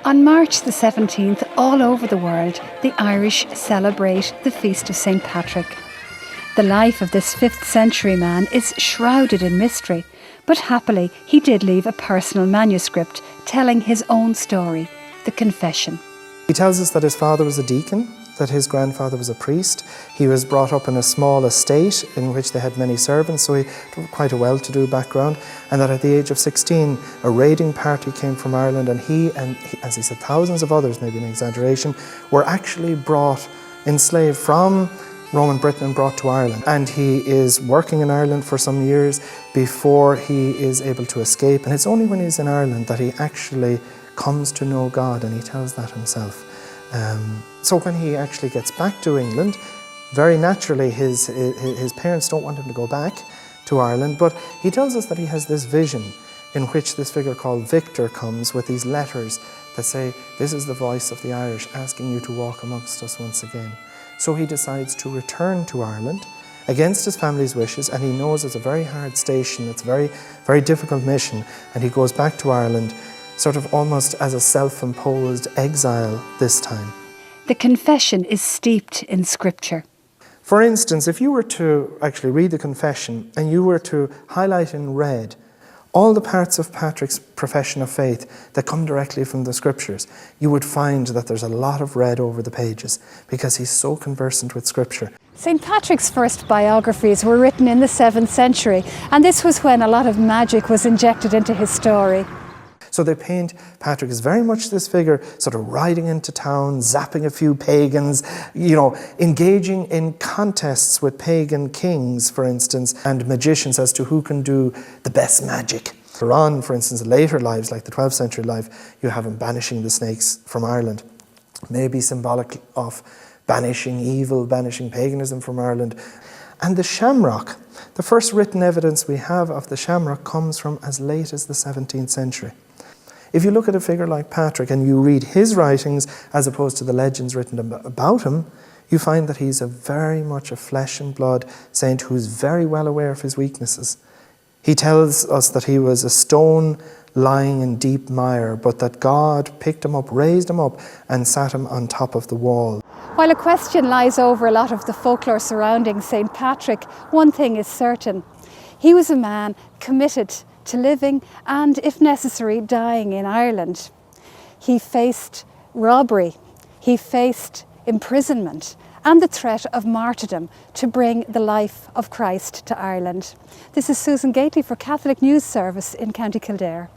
On March the 17th, all over the world, the Irish celebrate the feast of St. Patrick. The life of this 5th century man is shrouded in mystery, but happily he did leave a personal manuscript telling his own story, the Confession. He tells us that his father was a deacon, that his grandfather was a priest. He was brought up in a small estate in which they had many servants, so he had quite a well-to-do background, and that at the age of 16 a raiding party came from Ireland, and he, as he said, thousands of others, maybe an exaggeration, were actually enslaved from Roman Britain and brought to Ireland. And he is working in Ireland for some years before he is able to escape, and it's only when he's in Ireland that he actually comes to know God, and he tells that himself. So when he actually gets back to England, very naturally his parents don't want him to go back to Ireland, but he tells us that he has this vision in which this figure called Victor comes with these letters that say, "This is the voice of the Irish asking you to walk amongst us once again." So he decides to return to Ireland against his family's wishes, and he knows it's a very hard station, it's a very, very difficult mission, and he goes back to Ireland sort of almost as a self-imposed exile this time. The Confession is steeped in Scripture. For instance, if you were to actually read the Confession and you were to highlight in red all the parts of Patrick's profession of faith that come directly from the Scriptures, you would find that there's a lot of red over the pages because he's so conversant with Scripture. St. Patrick's first biographies were written in the 7th century, and this was when a lot of magic was injected into his story. So they paint Patrick as very much this figure sort of riding into town, zapping a few pagans, engaging in contests with pagan kings, for instance, and magicians as to who can do the best magic. Later on, for instance, later lives, like the 12th century life, you have him banishing the snakes from Ireland, maybe symbolic of banishing evil, banishing paganism from Ireland. And the shamrock, the first written evidence we have of the shamrock comes from as late as the 17th century. If you look at a figure like Patrick and you read his writings as opposed to the legends written about him, you find that he's very much a flesh and blood saint who's very well aware of his weaknesses. He tells us that he was a stone lying in deep mire, but that God picked him up, raised him up, and sat him on top of the wall. While a question lies over a lot of the folklore surrounding St. Patrick, one thing is certain. He was a man committed to living and, if necessary, dying in Ireland. He faced robbery, he faced imprisonment and the threat of martyrdom to bring the life of Christ to Ireland. This is Susan Gately for Catholic News Service in County Kildare.